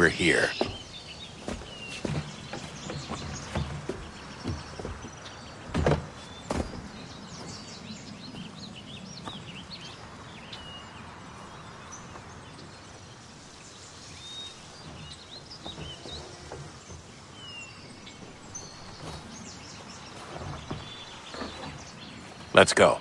we're here. Let's go.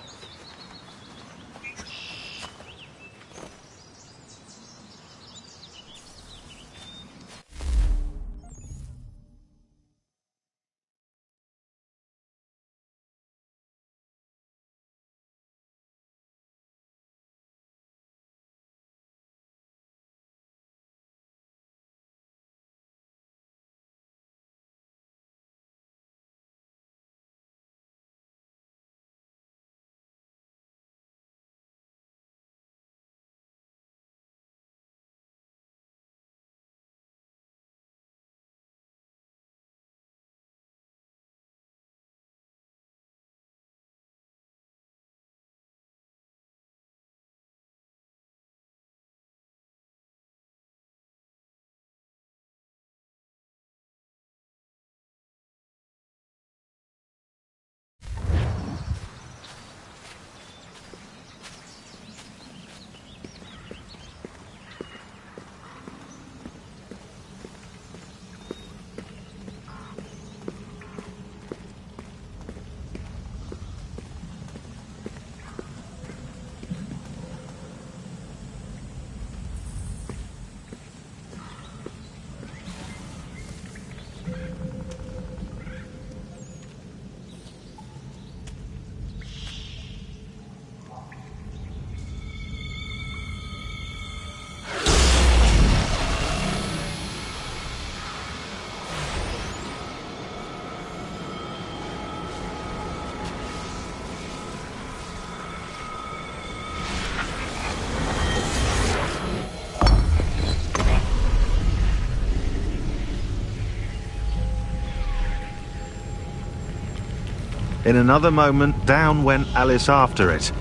In another moment, down went Alice after it,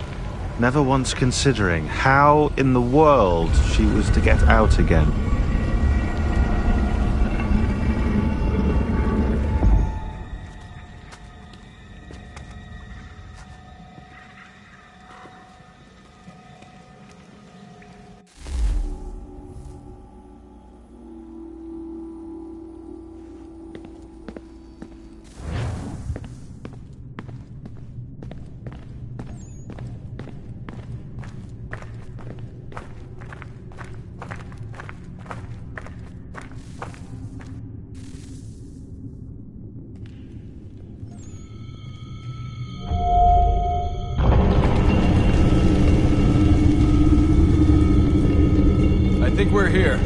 never once considering how in the world she was to get out again. I think we're here.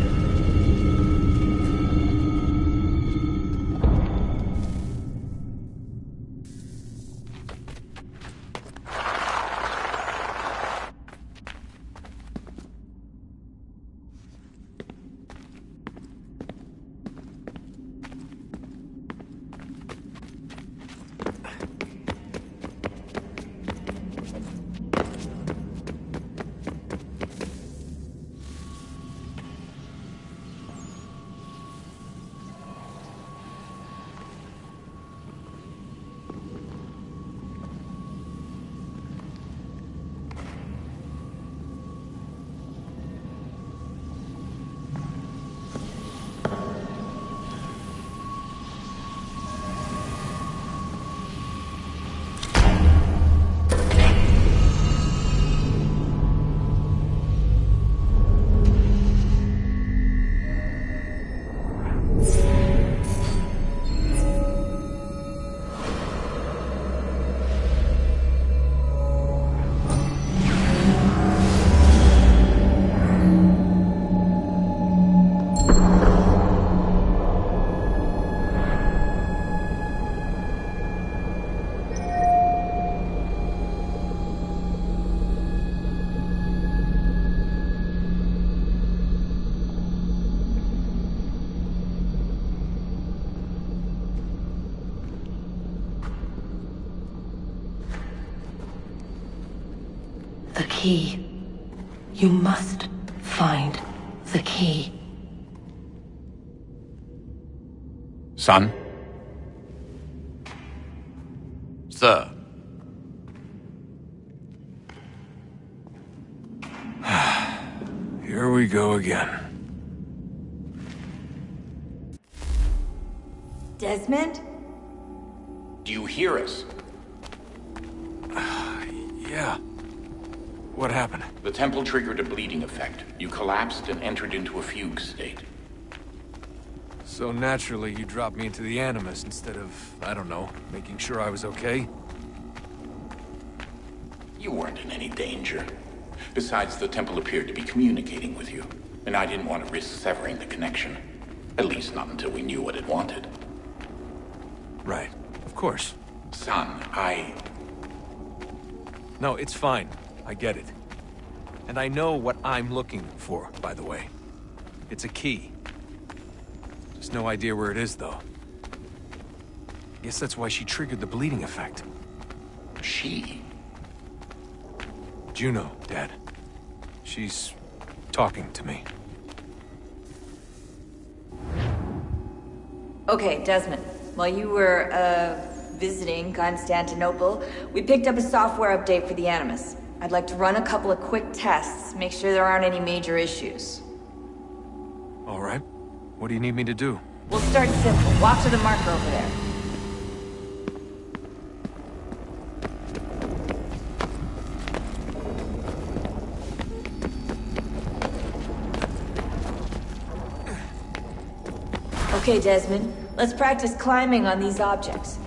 The key. You must find the key. Son? Sir. Here we go again. Desmond? Do you hear us? Yeah. What happened? The temple triggered a bleeding effect. You collapsed and entered into a fugue state. So naturally, you dropped me into the Animus instead of, I don't know, making sure I was okay? You weren't in any danger. Besides, the temple appeared to be communicating with you, and I didn't want to risk severing the connection. At least not until we knew what it wanted. Right. Of course. Son, No, it's fine. I get it. And I know what I'm looking for, by the way. It's a key. Just no idea where it is, though. Guess that's why she triggered the bleeding effect. She? Juno, Dad. She's talking to me. Okay, Desmond. While you were, visiting Constantinople, we picked up a software update for the Animus. I'd like to run a couple of quick tests, make sure there aren't any major issues. All right. What do you need me to do? We'll start simple. Walk to the marker over there. Okay, Desmond. Let's practice climbing on these objects.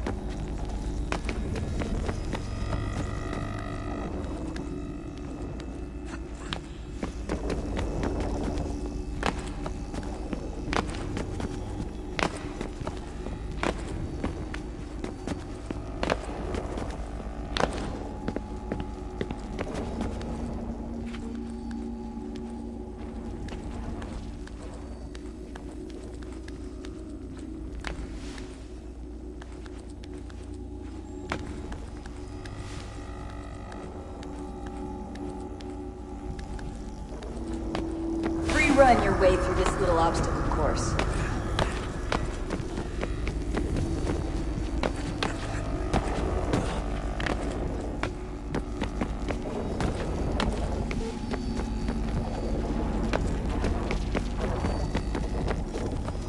Run your way through this little obstacle course.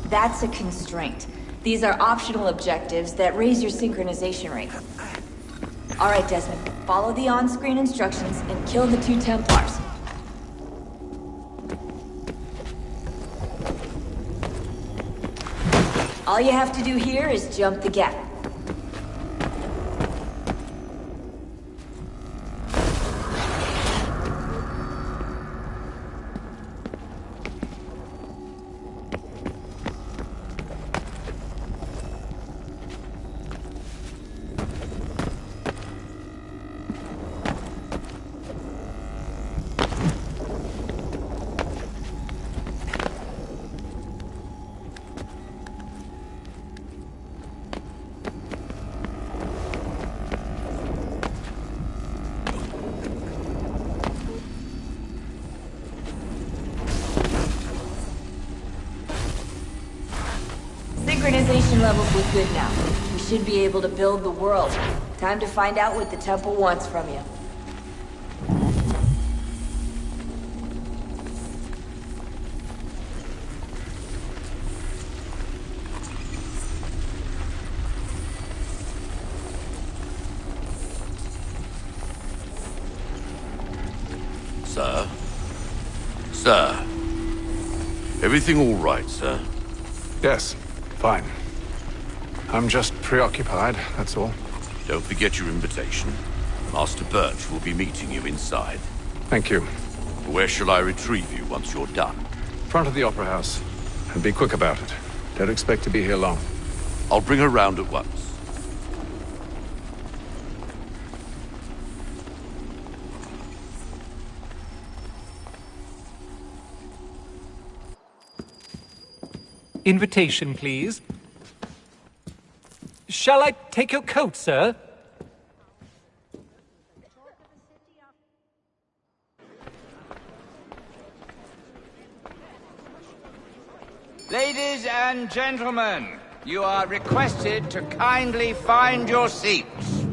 That's a constraint. These are optional objectives that raise your synchronization rate. All right, Desmond. Follow the on-screen instructions and kill the 2 Templars. All you have to do here is jump the gap. Synchronization levels look good now. We should be able to build the world. Time to find out what the temple wants from you. Sir? Sir? Everything all right, sir? Yes, fine. I'm just preoccupied, that's all. Don't forget your invitation. Master Birch will be meeting you inside. Thank you. Where shall I retrieve you once you're done? Front of the Opera House. And be quick about it. Don't expect to be here long. I'll bring her round at once. Invitation, please. Shall I take your coat, sir? Ladies and gentlemen, You are requested to kindly find your seats.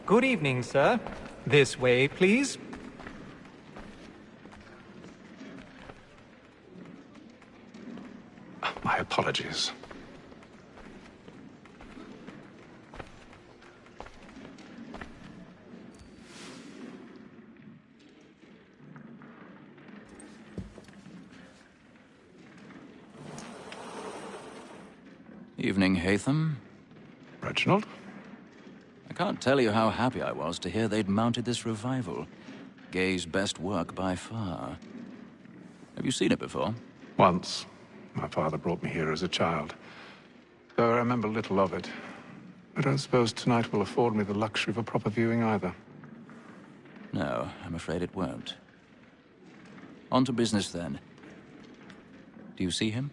Good evening, sir. This way, please. My apologies. Evening, Haytham. Reginald? I can't tell you how happy I was to hear they'd mounted this revival. Gay's best work by far. Have you seen it before? Once. My father brought me here as a child. Though I remember little of it. I don't suppose tonight will afford me the luxury of a proper viewing either. No, I'm afraid it won't. On to business then. Do you see him?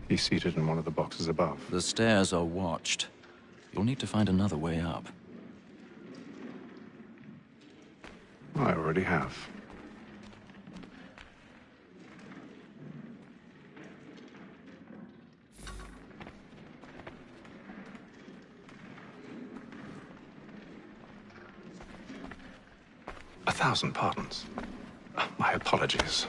He's seated in one of the boxes above. The stairs are watched. You'll need to find another way up. I already have. A thousand pardons. My apologies.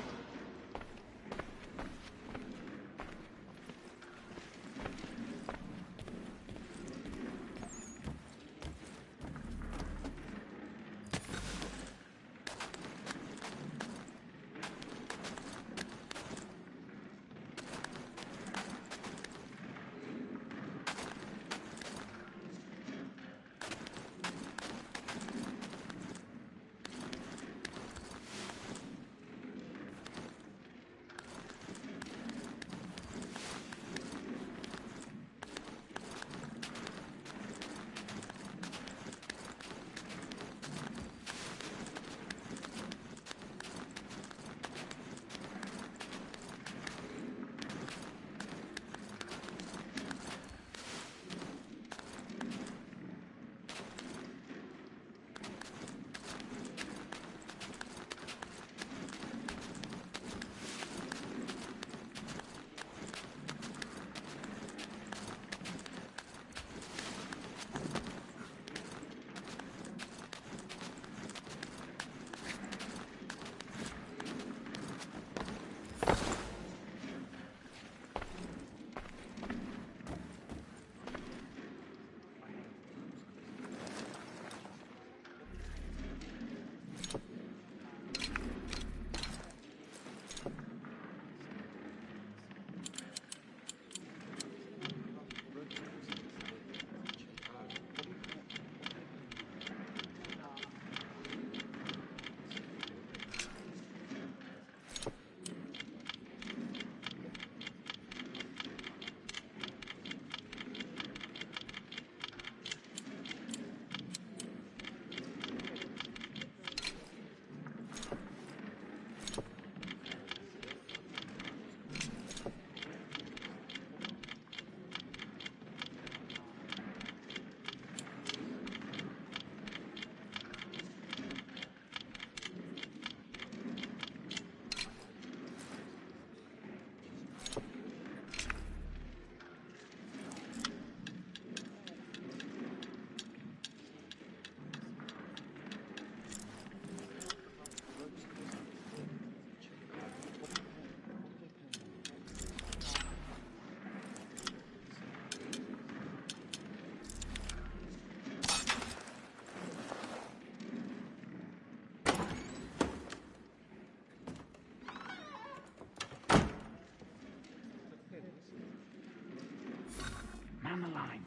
Man the line.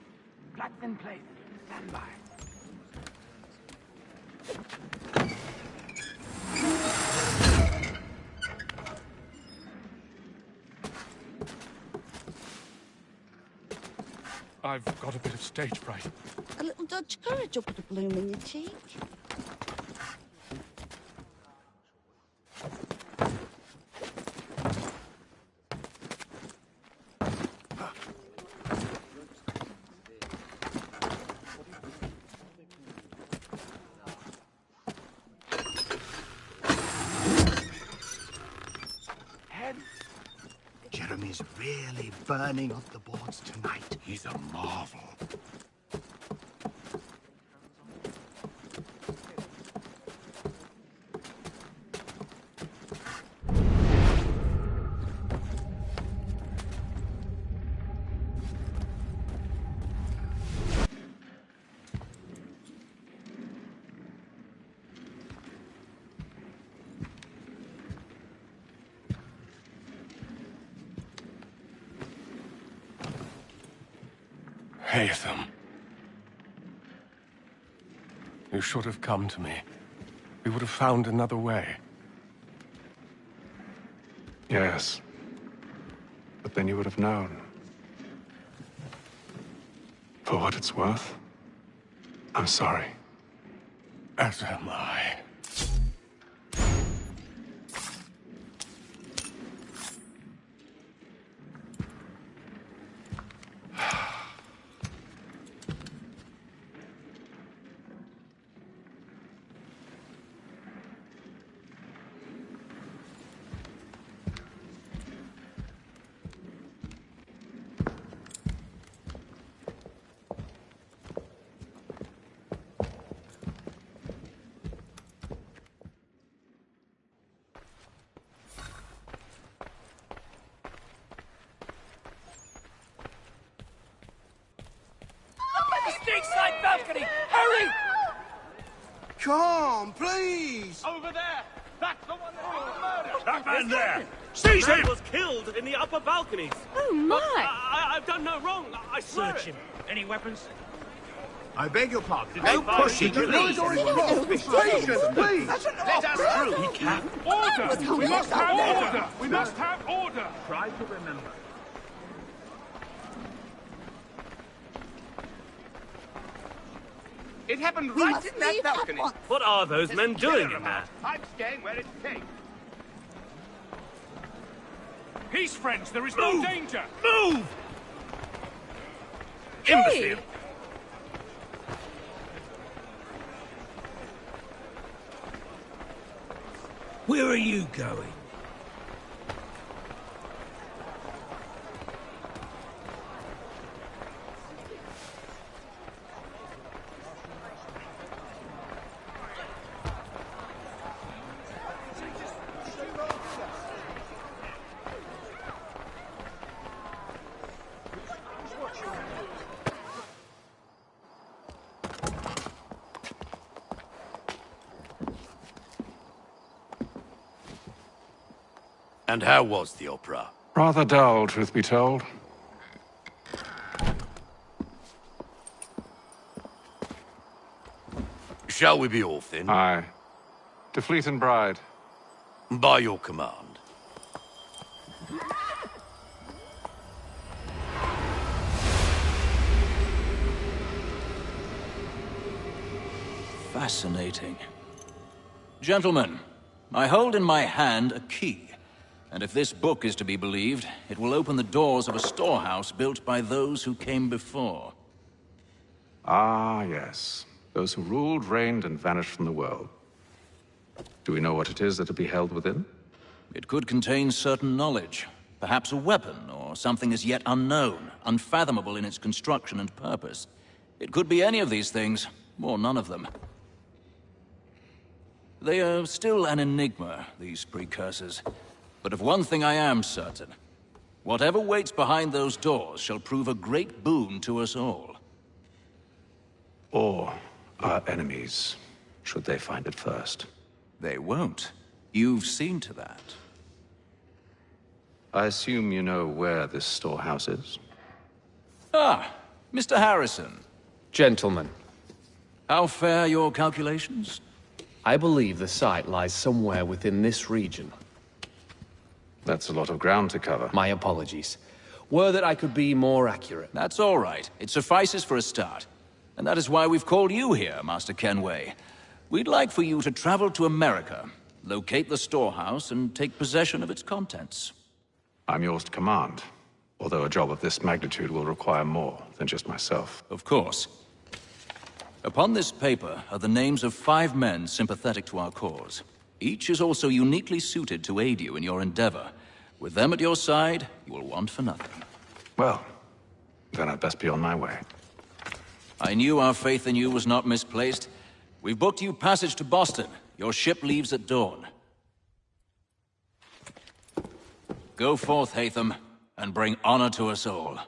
Flat in place. Stand by. I've got a bit of stage fright. A little Dutch courage will put a bloom in your cheek. Arkham is really burning off the boards tonight. He's a marvel. Haytham. You should have come to me. We would have found another way. Yes. But then you would have known. For what it's worth, I'm sorry. As am I. Side balcony! Hurry! Come, please! Over there! That's the one that's been murdered! That man there! Seize him! was killed in the upper balconies. Oh, my! I've done no wrong. I swear it. Any weapons? I beg your pardon. No pushing, please. Please! Let us through. We can. Order! We must have order! We must have order! Try to remember. It happened right in that balcony. What are those men doing in there? I'm staying where it's safe. Peace, friends! There is no danger! Move! Imbecile! Where are you going? And how was the opera? Rather dull, truth be told. Shall we be off then? Aye. To Fleet and Bride. By your command. Fascinating. Gentlemen, I hold in my hand a key. And if this book is to be believed, it will open the doors of a storehouse built by those who came before. Ah, yes. Those who ruled, reigned, and vanished from the world. Do we know what it is that will be held within? It could contain certain knowledge. Perhaps a weapon, or something as yet unknown, unfathomable in its construction and purpose. It could be any of these things, or none of them. They are still an enigma, these precursors. But of one thing I am certain. Whatever waits behind those doors shall prove a great boon to us all. Or our enemies, should they find it first. They won't. You've seen to that. I assume you know where this storehouse is? Ah, Mr. Harrison. Gentlemen. How fare your calculations? I believe the site lies somewhere within this region. That's a lot of ground to cover. My apologies. Were that I could be more accurate. That's all right. It suffices for a start. And that is why we've called you here, Master Kenway. We'd like for you to travel to America, locate the storehouse, and take possession of its contents. I'm yours to command, although a job of this magnitude will require more than just myself. Of course. Upon this paper are the names of 5 men sympathetic to our cause. Each is also uniquely suited to aid you in your endeavor, With them at your side, you will want for nothing. Well, then I'd best be on my way. I knew our faith in you was not misplaced. We've booked you passage to Boston. Your ship leaves at dawn. Go forth, Haytham, and bring honor to us all.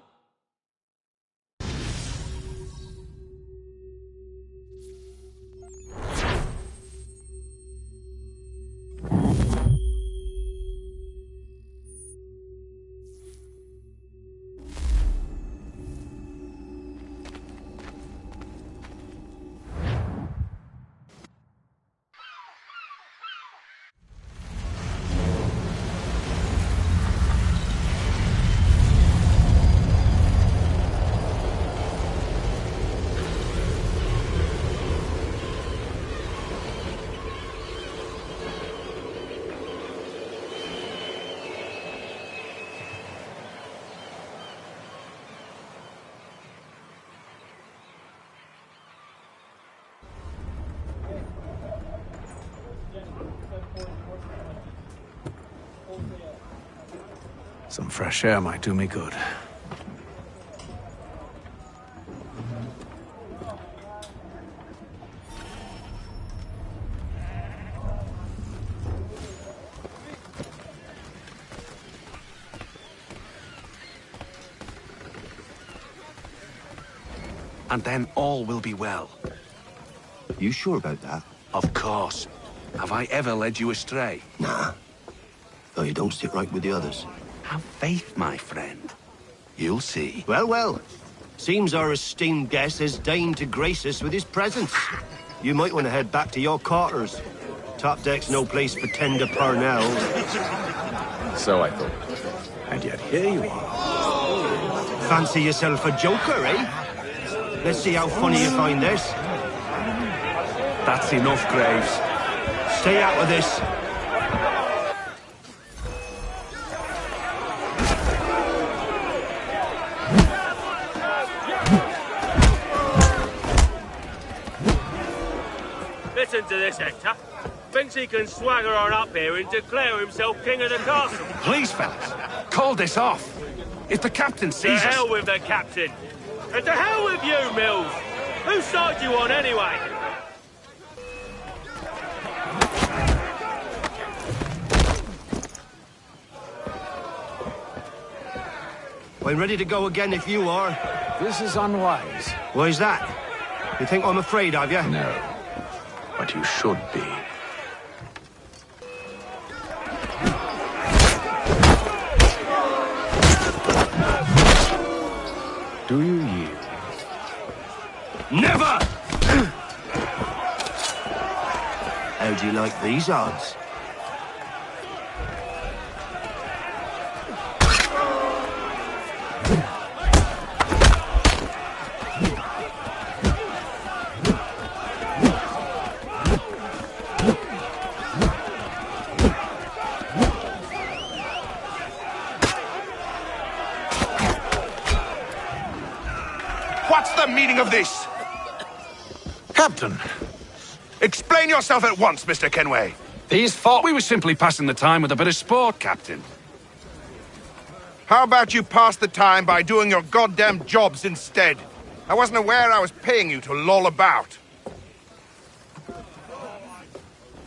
Some fresh air might do me good. And then all will be well. You sure about that? Of course. Have I ever led you astray? Nah. Though you don't sit right with the others. Have faith, my friend. You'll see. Well, well. Seems our esteemed guest has deigned to grace us with his presence. You might want to head back to your quarters. Top deck's no place for tender Parnells. So I thought. And yet here you are. Fancy yourself a joker, eh? Let's see how funny you find this. That's enough, Graves. Stay out of this. Listen to this, Hector. Thinks he can swagger on up here and declare himself king of the castle. Please, fellas, call this off. If the captain sees us... To hell with the captain. And to hell with you, Mills. Whose side you on, anyway? I'm ready to go again if you are. This is unwise. Why's that? You think I'm afraid of you? No. But you should be. Do you yield? Never! How do you like these odds? What's the meaning of this? Captain! Explain yourself at once, Mr. Kenway. These thought we were simply passing the time with a bit of sport, Captain. How about you pass the time by doing your goddamn jobs instead? I wasn't aware I was paying you to loll about.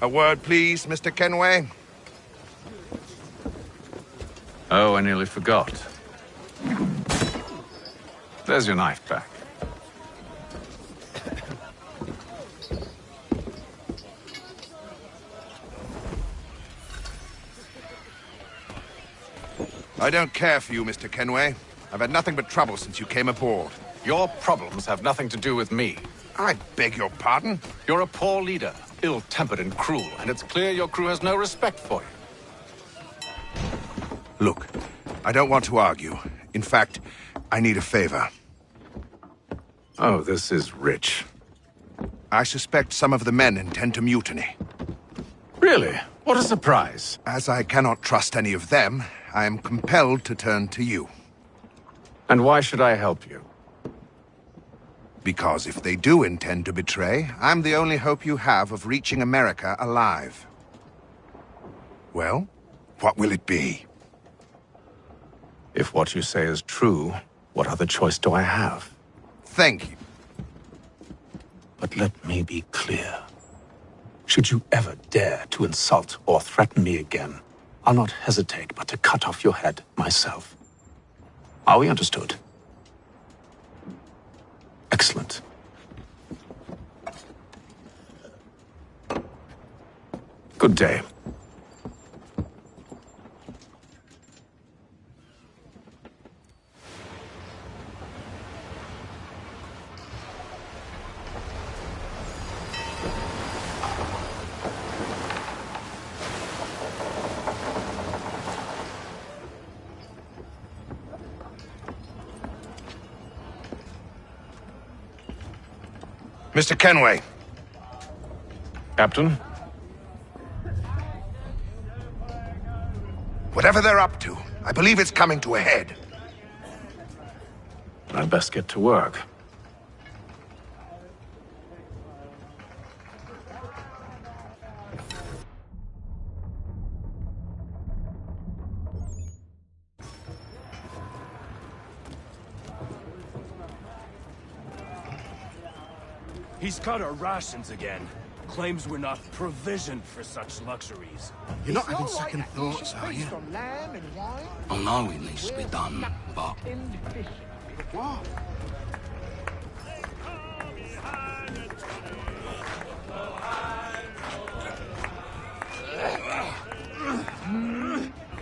A word, please, Mr. Kenway. Oh, I nearly forgot. There's your knife back. I don't care for you, Mr. Kenway. I've had nothing but trouble since you came aboard. Your problems have nothing to do with me. I beg your pardon? You're a poor leader, ill-tempered and cruel, and it's clear your crew has no respect for you. Look, I don't want to argue. In fact, I need a favor. Oh, this is rich. I suspect some of the men intend to mutiny. Really? What a surprise. As I cannot trust any of them, I am compelled to turn to you. And why should I help you? Because if they do intend to betray, I'm the only hope you have of reaching America alive. Well, what will it be? If what you say is true, what other choice do I have? Thank you. But let me be clear. Should you ever dare to insult or threaten me again, I'll not hesitate but to cut off your head myself. Are we understood? Excellent. Good day. Mr. Kenway. Captain? Whatever they're up to, I believe it's coming to a head. I'd best get to work. He's cut our rations again. Claims we're not provisioned for such luxuries. You're not having second thoughts, are you? I know it needs to be done, but... What?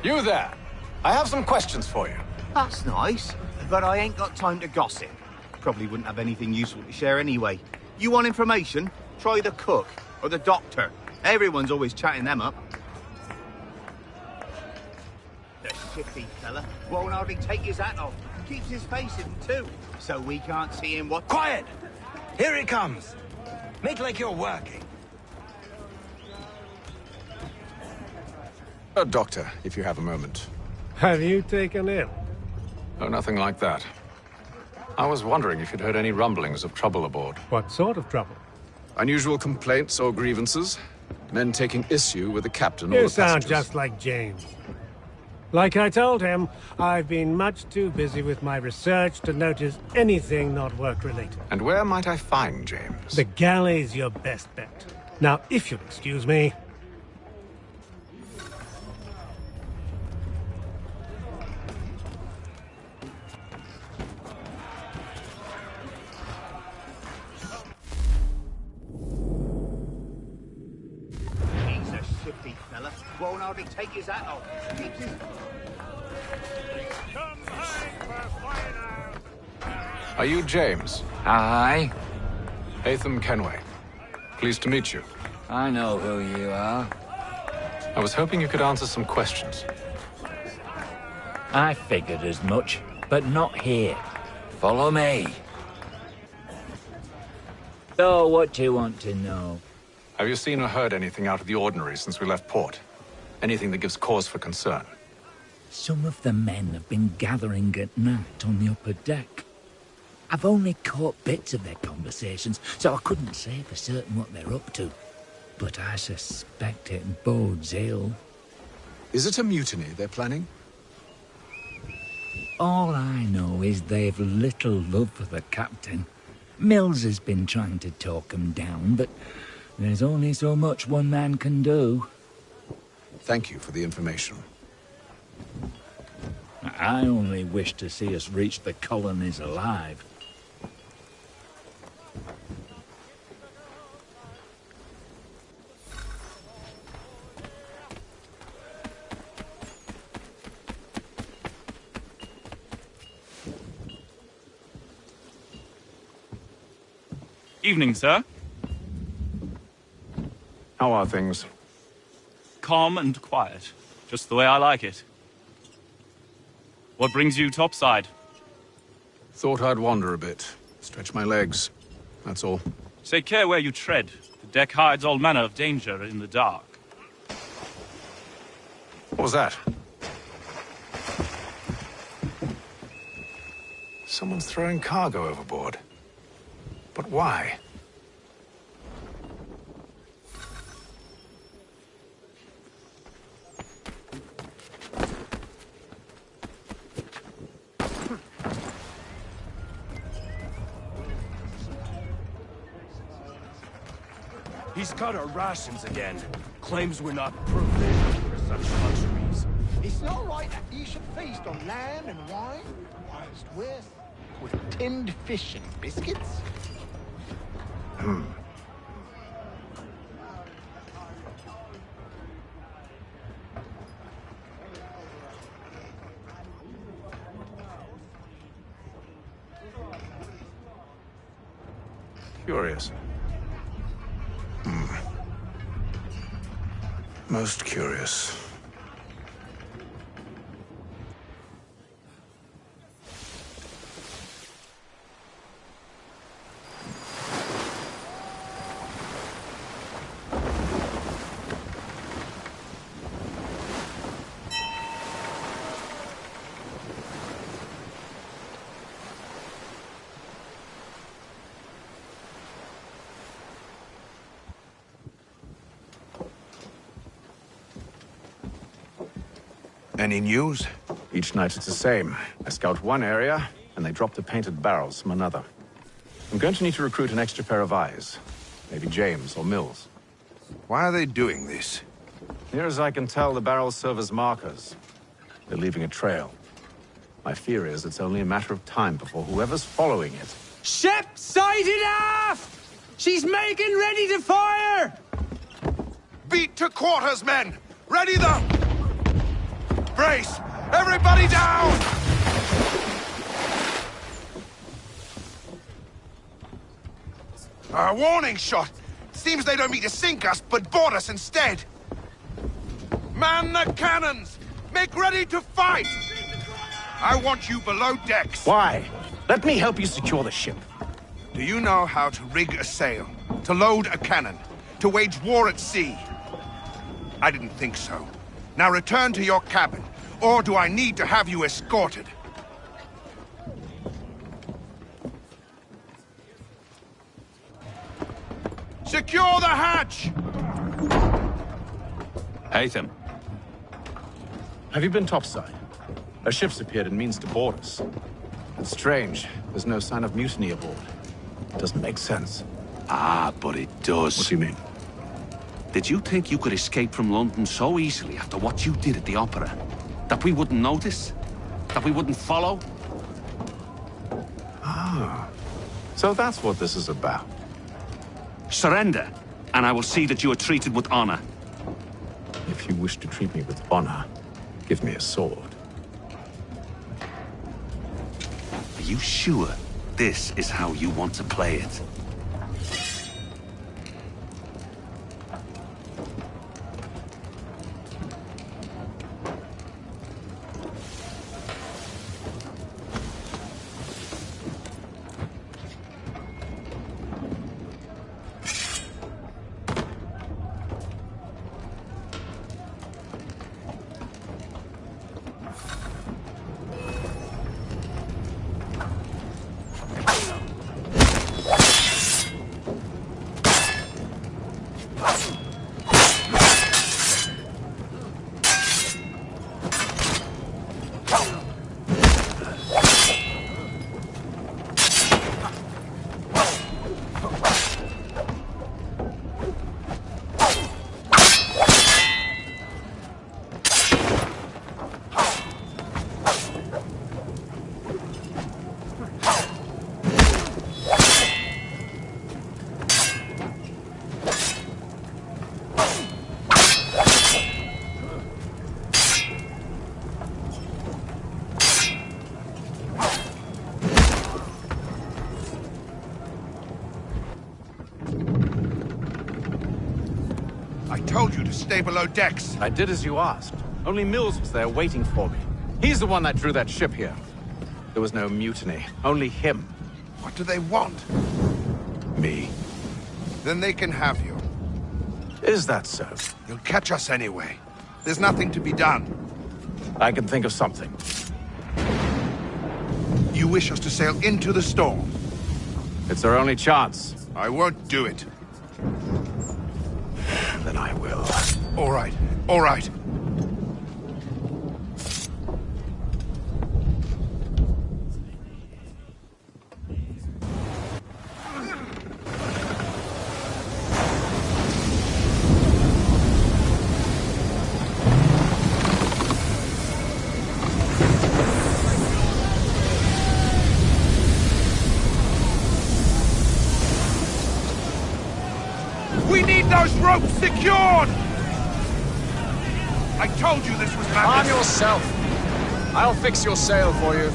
You there! I have some questions for you. That's nice, but I ain't got time to gossip. Probably wouldn't have anything useful to share anyway. You want information? Try the cook or the doctor. Everyone's always chatting them up. The shifty fella won't hardly take his hat off. Keeps his face hidden too, so we can't see him what... Quiet! Here he comes. Make like you're working. Doctor, if you have a moment. Have you taken ill? Oh, nothing like that. I was wondering if you'd heard any rumblings of trouble aboard. What sort of trouble? Unusual complaints or grievances? Men taking issue with the captain or You the sound passengers? just like James. Like I told him, I've been much too busy with my research to notice anything not work-related. And where might I find James? The galley's your best bet. Now, if you'll excuse me... Fella won't hardly take his hat off. Keeps his... Are you James? Aye. Haytham Kenway. Pleased to meet you. I know who you are. I was hoping you could answer some questions. I figured as much, but not here. Follow me. So, what do you want to know? Have you seen or heard anything out of the ordinary since we left port? Anything that gives cause for concern? Some of the men have been gathering at night on the upper deck. I've only caught bits of their conversations, so I couldn't say for certain what they're up to. But I suspect it bodes ill. Is it a mutiny they're planning? All I know is they've little love for the captain. Mills has been trying to talk him down, but there's only so much one man can do. Thank you for the information. I only wish to see us reach the colonies alive. Evening, sir. How are things? Calm and quiet. Just the way I like it. What brings you topside? Thought I'd wander a bit. Stretch my legs. That's all. Take care where you tread. The deck hides all manner of danger in the dark. What was that? Someone's throwing cargo overboard. But why? He's cut our rations again. Claims we're not provisioned for such luxuries. It's not right that you should feast on lamb and wine, whilst we're with tinned fish and biscuits. Curious. Most curious. Any news? Each night it's the same. I scout one area, and they drop the painted barrels from another. I'm going to need to recruit an extra pair of eyes. Maybe James or Mills. Why are they doing this? Near as I can tell, the barrels serve as markers. They're leaving a trail. My fear is it's only a matter of time before whoever's following it... Ship sighted aft! She's making ready to fire! Beat to quarters, men! Ready them! Brace! Everybody down! A warning shot! Seems they don't mean to sink us, but board us instead! Man the cannons! Make ready to fight! I want you below decks! Why? Let me help you secure the ship. Do you know how to rig a sail? To load a cannon? To wage war at sea? I didn't think so. Now return to your cabin, or do I need to have you escorted? Secure the hatch! Haytham. Have you been topside? A ship's appeared and means to board us. It's strange. There's no sign of mutiny aboard. It doesn't make sense. Ah, but it does. What do you mean? Did you think you could escape from London so easily after what you did at the Opera? That we wouldn't notice? That we wouldn't follow? Ah. So that's what this is about. Surrender, and I will see that you are treated with honor. If you wish to treat me with honor, give me a sword. Are you sure this is how you want to play it? Stay below decks. I did as you asked. Only Mills was there waiting for me. He's the one that drew that ship here. There was no mutiny, only him. What do they want? Me. Then they can have you. Is that so? You'll catch us anyway. There's nothing to be done. I can think of something. You wish us to sail into the storm? It's our only chance. I won't do it. Then I will. All right. All right. rope secured! I told you this was madness. Arm yourself. I'll fix your sail for you.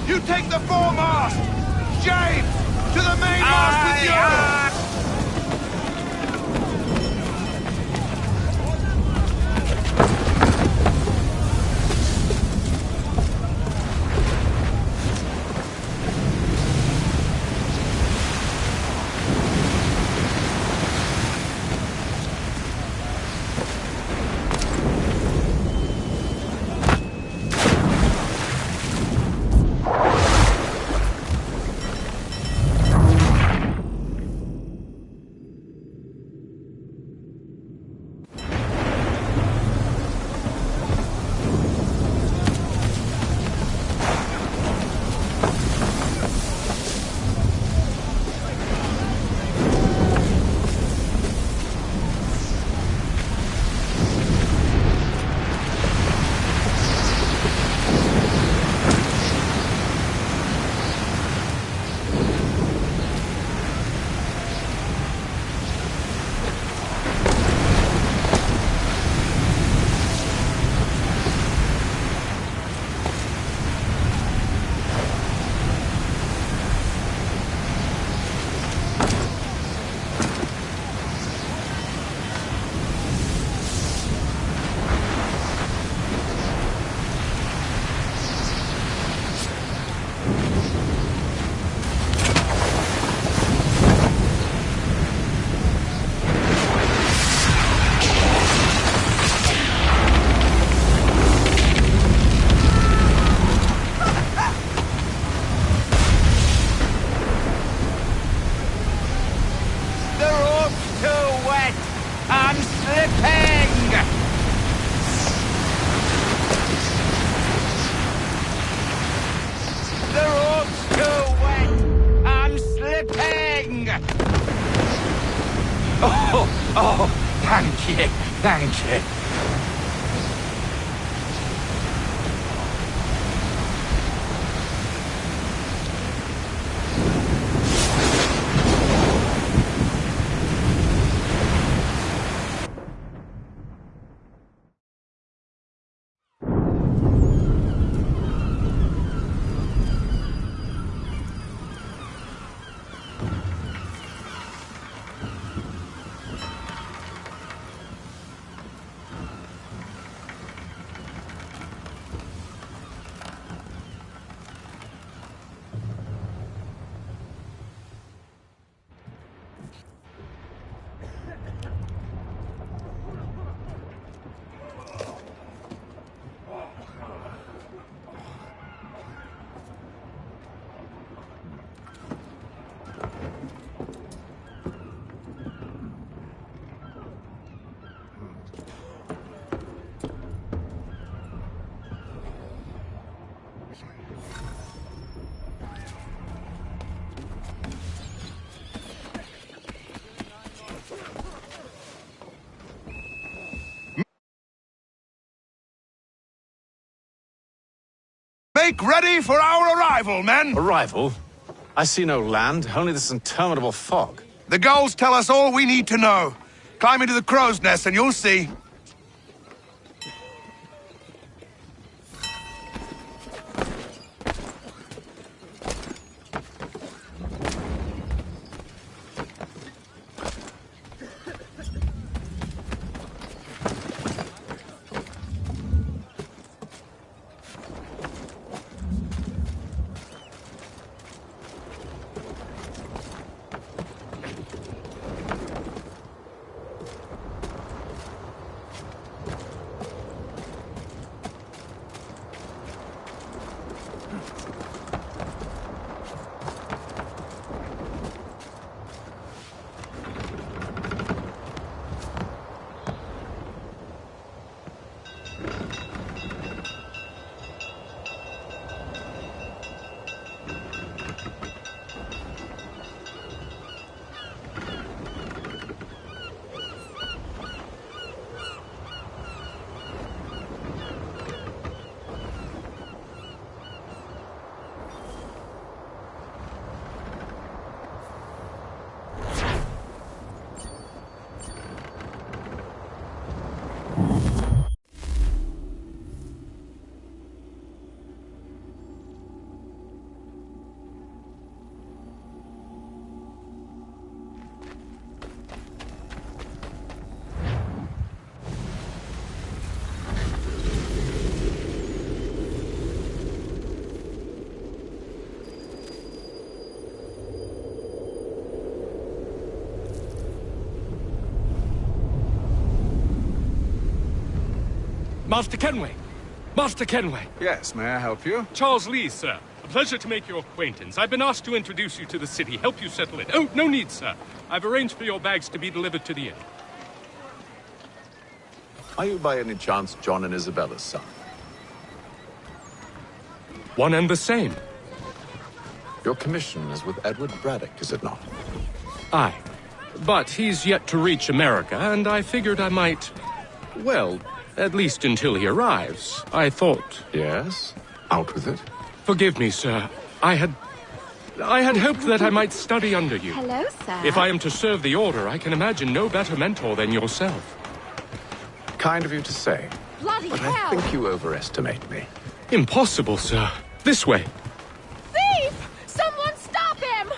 You take the foremast! James! To the mainmast with you! Oh, thank you, thank you. Make ready for our arrival, men! Arrival? I see no land, only this interminable fog. The gulls tell us all we need to know. Climb into the crow's nest and you'll see. Master Kenway! Master Kenway! Yes, may I help you? Charles Lee, sir. A pleasure to make your acquaintance. I've been asked to introduce you to the city, help you settle it. Oh, no need, sir. I've arranged for your bags to be delivered to the inn. Are you by any chance John and Isabella's son? One and the same. Your commission is with Edward Braddock, is it not? Aye. But he's yet to reach America, and I figured I might... Well, at least until he arrives. I thought... Yes? Out with it. Forgive me, sir. I had hoped that I might study under you. Hello, sir. If I am to serve the Order, I can imagine no better mentor than yourself. Kind of you to say. Bloody but hell! I think you overestimate me. Impossible, sir. This way. Thief! Someone stop him!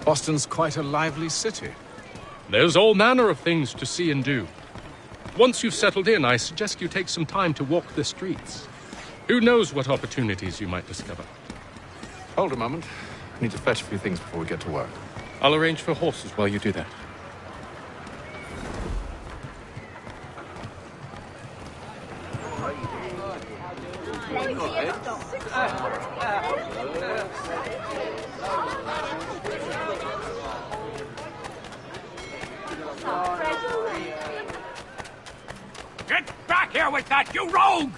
Boston's quite a lively city. There's all manner of things to see and do. Once you've settled in, I suggest you take some time to walk the streets. Who knows what opportunities you might discover. Hold a moment. I need to fetch a few things before we get to work. I'll arrange for horses while you do that. Get back here with that, you rogue!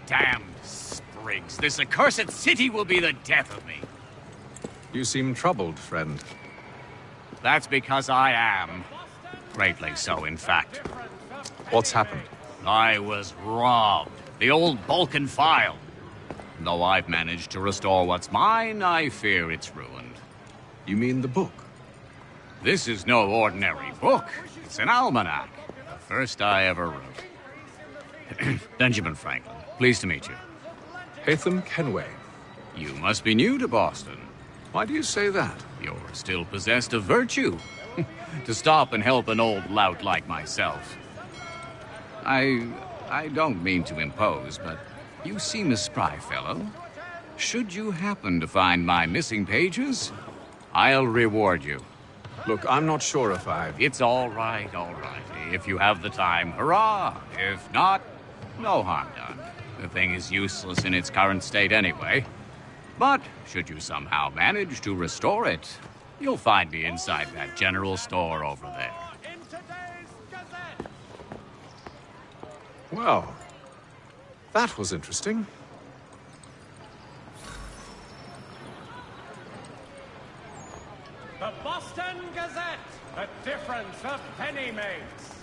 Damn sprigs. This accursed city will be the death of me. You seem troubled, friend. That's because I am. Greatly so, in fact. What's happened? I was robbed. The old Balkan file. Though I've managed to restore what's mine, I fear it's ruined. You mean the book? This is no ordinary book. It's an almanac. The first I ever wrote. Benjamin Franklin, pleased to meet you. Haytham Kenway. You must be new to Boston. Why do you say that? You're still possessed of virtue. To stop and help an old lout like myself. I don't mean to impose, but you seem a spry fellow. Should you happen to find my missing pages, I'll reward you. Look, I'm not sure if I've... It's all right, all right. If you have the time, hurrah! If not, no harm done. The thing is useless in its current state anyway. But should you somehow manage to restore it, you'll find me inside that general store over there. Well, that was interesting. The Boston Gazette, the difference a penny makes.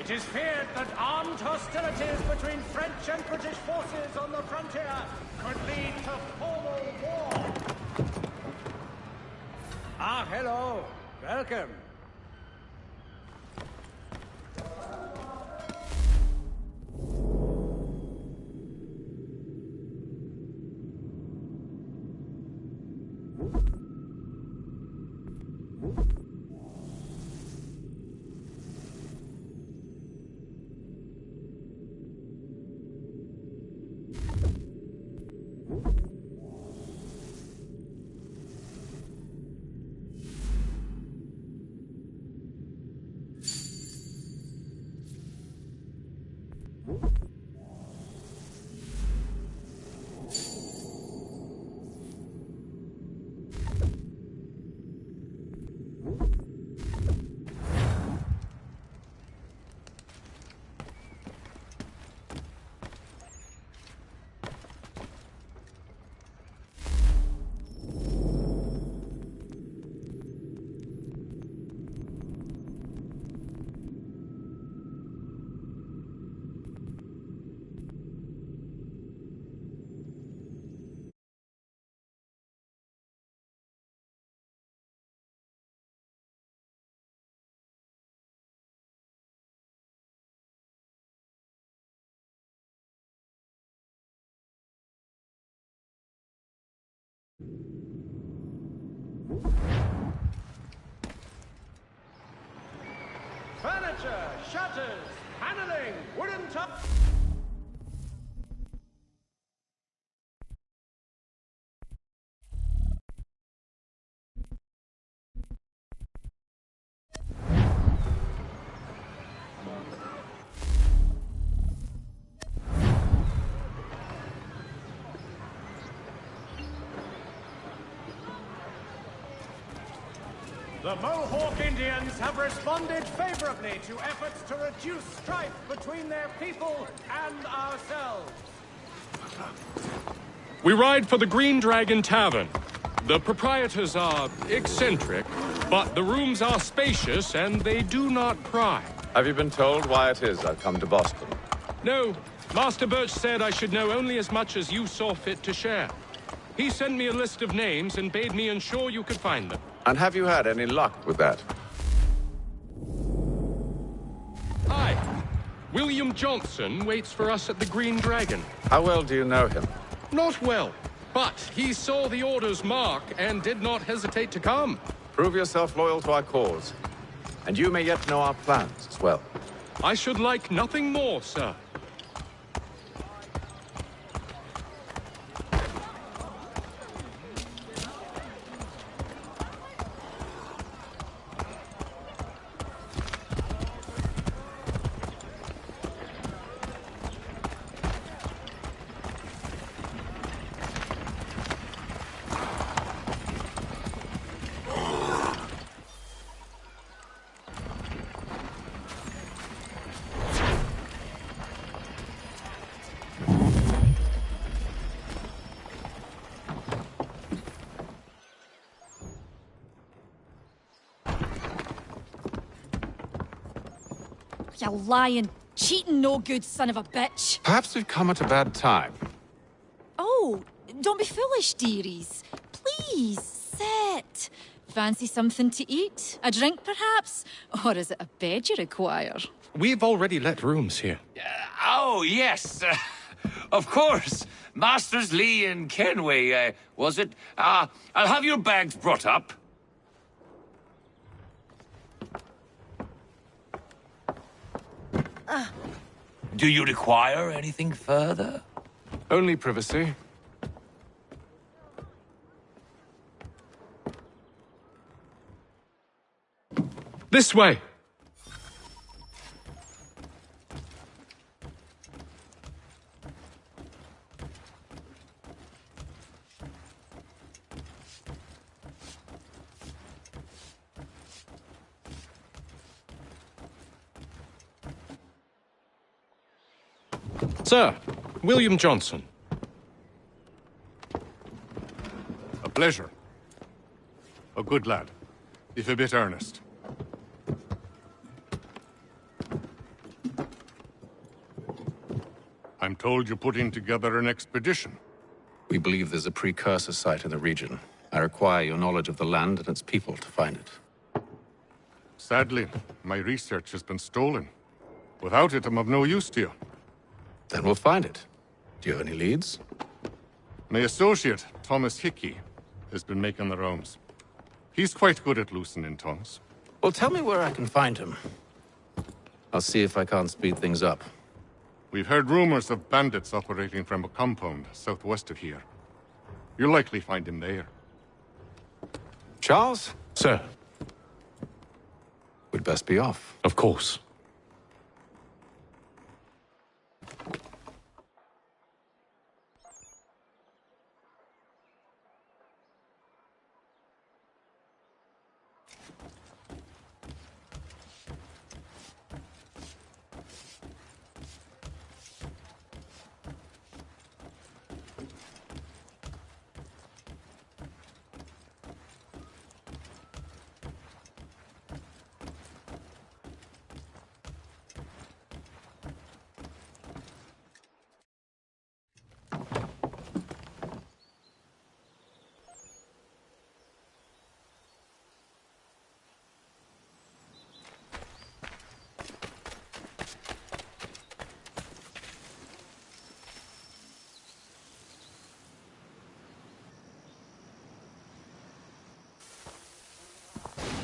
It is feared that armed hostilities between French and British forces on the frontier could lead to formal war. Ah, hello. Welcome. Furniture, shutters, paneling, wooden top. The Mohawk Indians have responded favorably to efforts to reduce strife between their people and ourselves. We ride for the Green Dragon Tavern. The proprietors are eccentric, but the rooms are spacious and they do not pry. Have you been told why it is I've come to Boston? No. Master Birch said I should know only as much as you saw fit to share. He sent me a list of names and bade me ensure you could find them. And have you had any luck with that? Hi. William Johnson waits for us at the Green Dragon. How well do you know him? Not well, but he saw the order's mark and did not hesitate to come. Prove yourself loyal to our cause. And you may yet know our plans as well. I should like nothing more, sir. You lying, cheating, no good son of a bitch. Perhaps we've come at a bad time. Oh, don't be foolish, dearies. Please, sit. Fancy something to eat? A drink, perhaps? Or is it a bed you require? We've already let rooms here. Oh, yes. Of course. Masters Lee and Kenway, was it? I'll have your bags brought up. Do you require anything further? Only privacy. This way! Sir, William Johnson. A pleasure. A good lad, if a bit earnest. I'm told you're putting together an expedition. We believe there's a precursor site in the region. I require your knowledge of the land and its people to find it. Sadly, my research has been stolen. Without it, I'm of no use to you. Then we'll find it. Do you have any leads? My associate, Thomas Hickey, has been making the rounds. He's quite good at loosening tongues. Well, tell me where I can find him. I'll see if I can't speed things up. We've heard rumors of bandits operating from a compound southwest of here. You'll likely find him there. Charles? Sir. We'd best be off. Of course.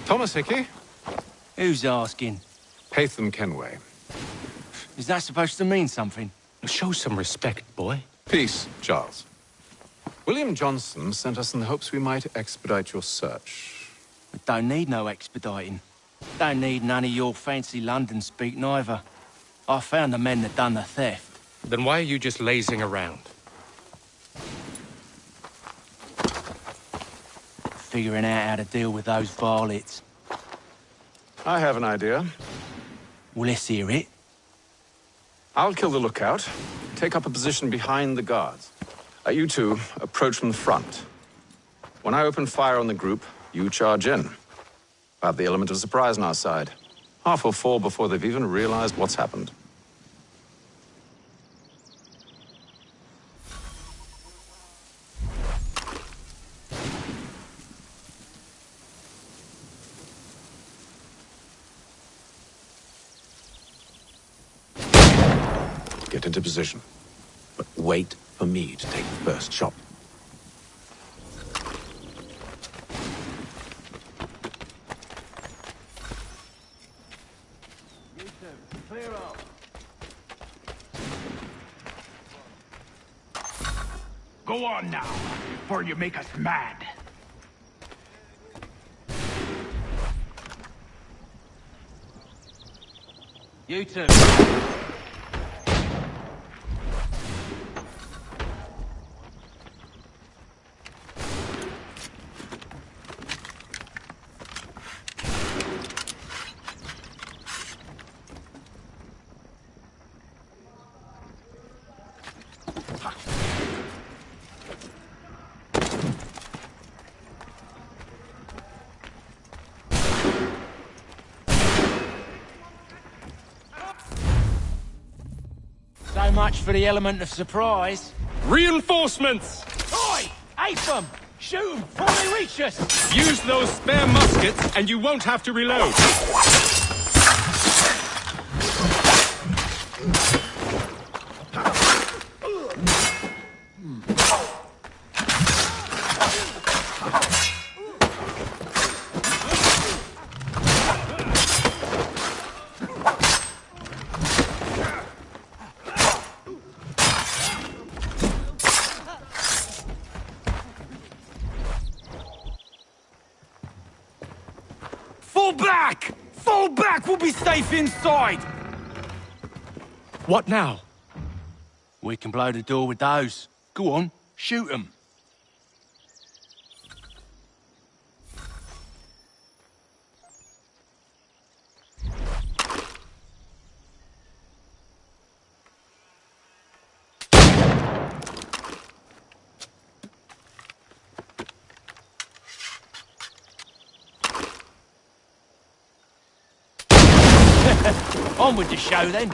Thomas Hickey? Who's asking? Haytham Kenway. Is that supposed to mean something? Show some respect, boy. Peace, Charles. William Johnson sent us in the hopes we might expedite your search. We don't need no expediting. Don't need none of your fancy London speak neither. I found the men that done the theft. Then why are you just lazing around? Figuring out how to deal with those varlets. I have an idea. Well, let's hear it. I'll kill the lookout, take up a position behind the guards. You two approach from the front. When I open fire on the group, you charge in. I have the element of surprise on our side. Half will fall before they've even realized what's happened. Get into position. But wait for me to take the first shot. Clear up. Go on now, before you make us mad. You two. So much for the element of surprise. Reinforcements! Oi! Haytham! Shoot 'em before they reach us! Use those spare muskets and you won't have to reload. Fall back! Fall back! We'll be safe inside! What now? We can blow the door with those. Go on, shoot them. On with the show, then.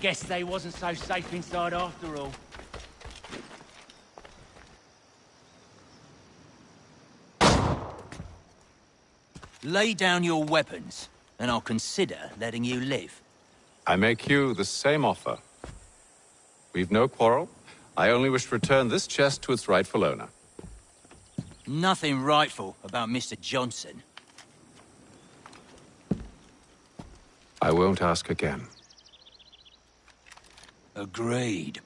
Guess they wasn't so safe inside after all. Lay down your weapons, and I'll consider letting you live. I make you the same offer. We've no quarrel. I only wish to return this chest to its rightful owner. Nothing rightful about Mr. Johnson. I won't ask again. Agreed.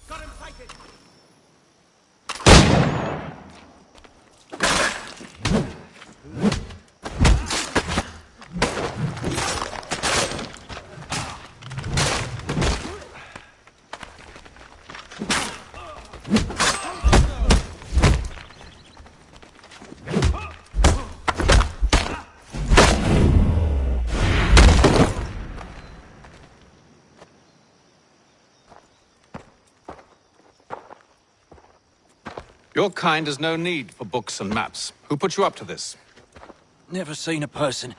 Got him taken. Your kind has no need for books and maps. Who put you up to this? Never seen a person.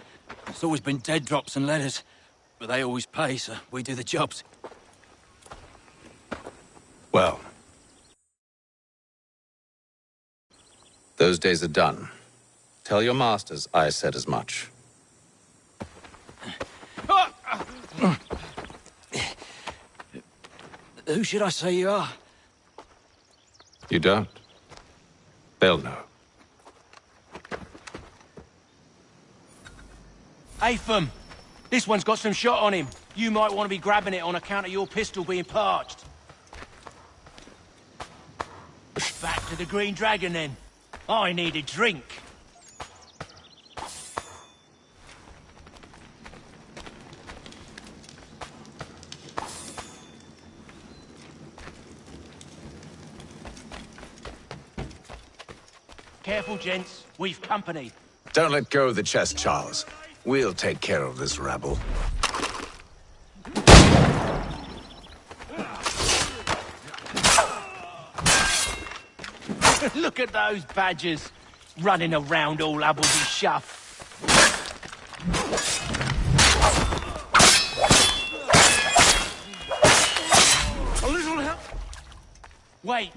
It's always been dead drops and letters. But they always pay, so we do the jobs. Well. Those days are done. Tell your masters I said as much. Who should I say you are? You don't? They'll know. Atham! This one's got some shot on him. You might want to be grabbing it on account of your pistol being parched. Back to the Green Dragon, then. I need a drink. Careful, gents. We've company. Don't let go of the chest, Charles. We'll take care of this rabble. Look at those badgers, running around all ubbledy shuff. A little help. Wait,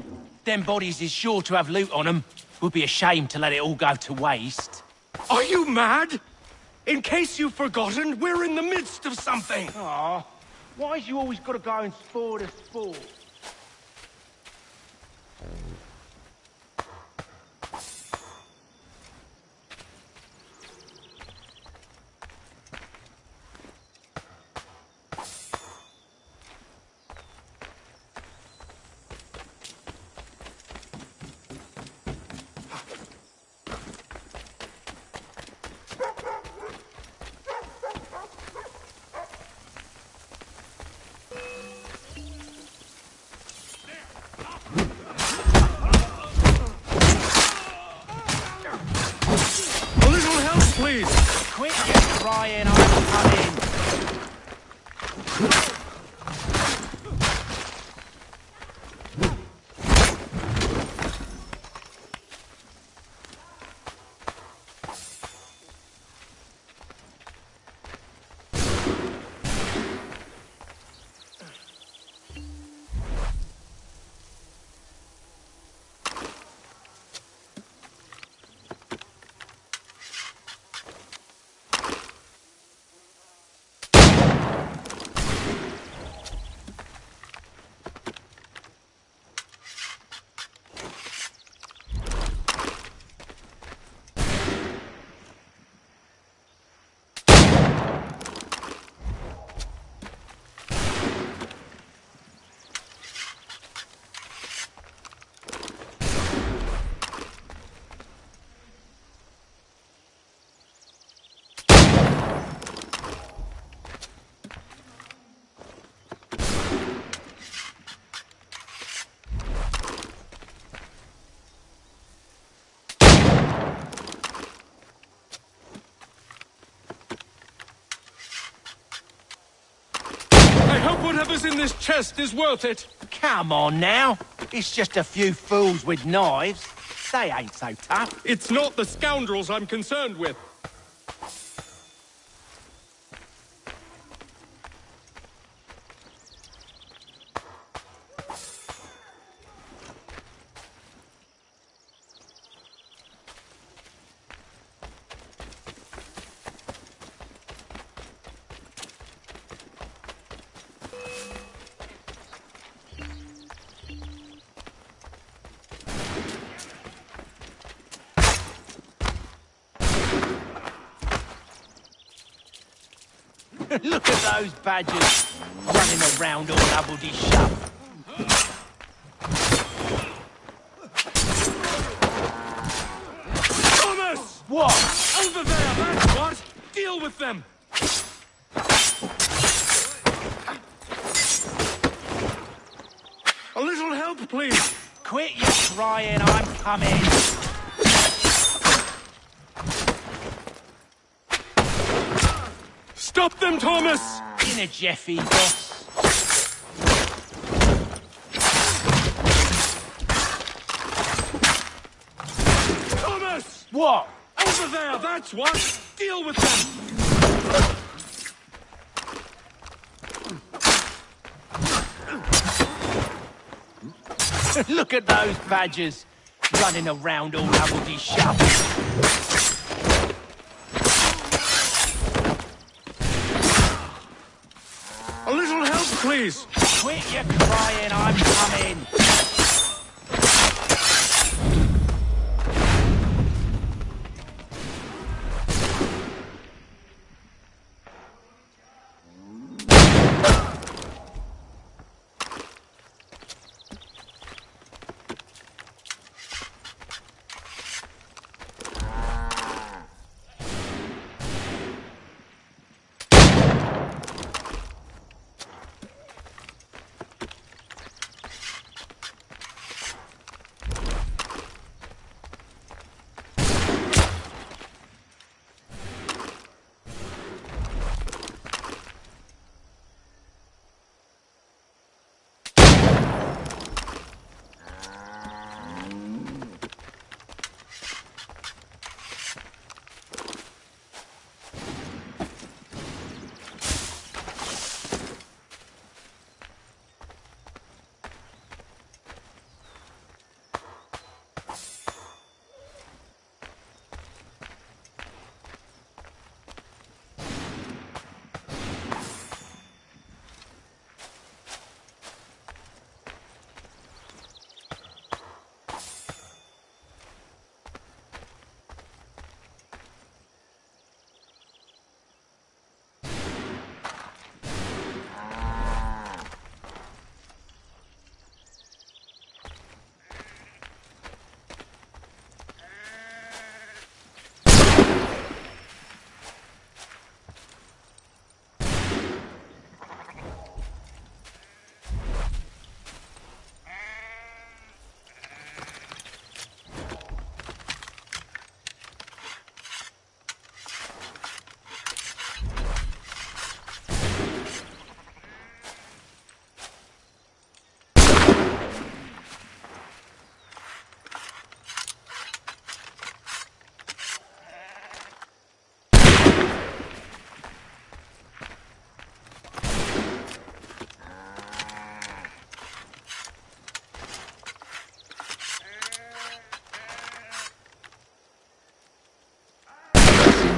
them bodies is sure to have loot on them. Would be a shame to let it all go to waste. Are you mad? In case you've forgotten, we're in the midst of something. Aw, why's you always got to go and spoil the sport? Please! Quit your crying, I'm coming! Whatever's in this chest is worth it. Come on now. It's just a few fools with knives. They ain't so tough. It's not the scoundrels I'm concerned with. Look at those badgers, running around all ubbledy shuff. Thomas! What? Over there, that's what! Deal with them! A little help, please! Quit your crying, I'm coming! Stop them, Thomas! In a jiffy, boss. Thomas! What? Over there, that's what! Deal with them! Look at those badgers, running around all ubbledy shuff. A little help, please! Quit your crying, I'm coming!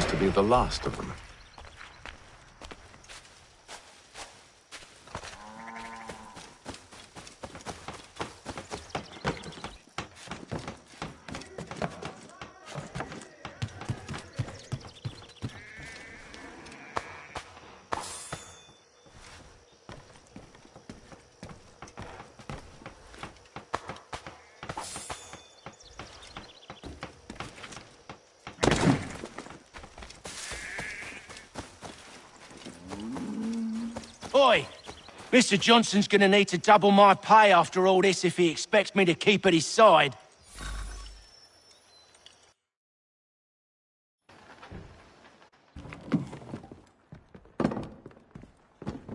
To be the last of them. Oi! Mr. Johnson's gonna need to double my pay after all this if he expects me to keep at his side.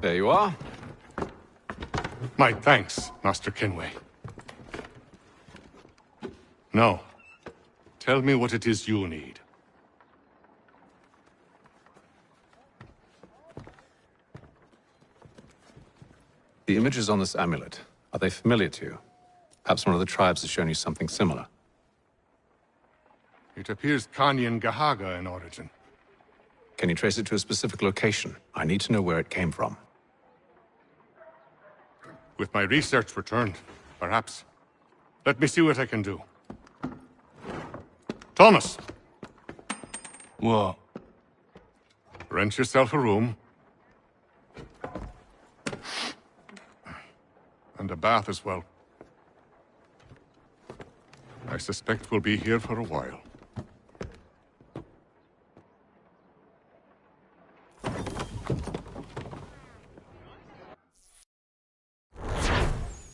There you are. My thanks, Master Kenway. Now, tell me what it is you need. The images on this amulet, are they familiar to you? Perhaps one of the tribes has shown you something similar. It appears Kanyan Gahaga in origin. Can you trace it to a specific location? I need to know where it came from. With my research returned, perhaps. Let me see what I can do. Thomas! What? Rent yourself a room. And a bath as well. I suspect we'll be here for a while.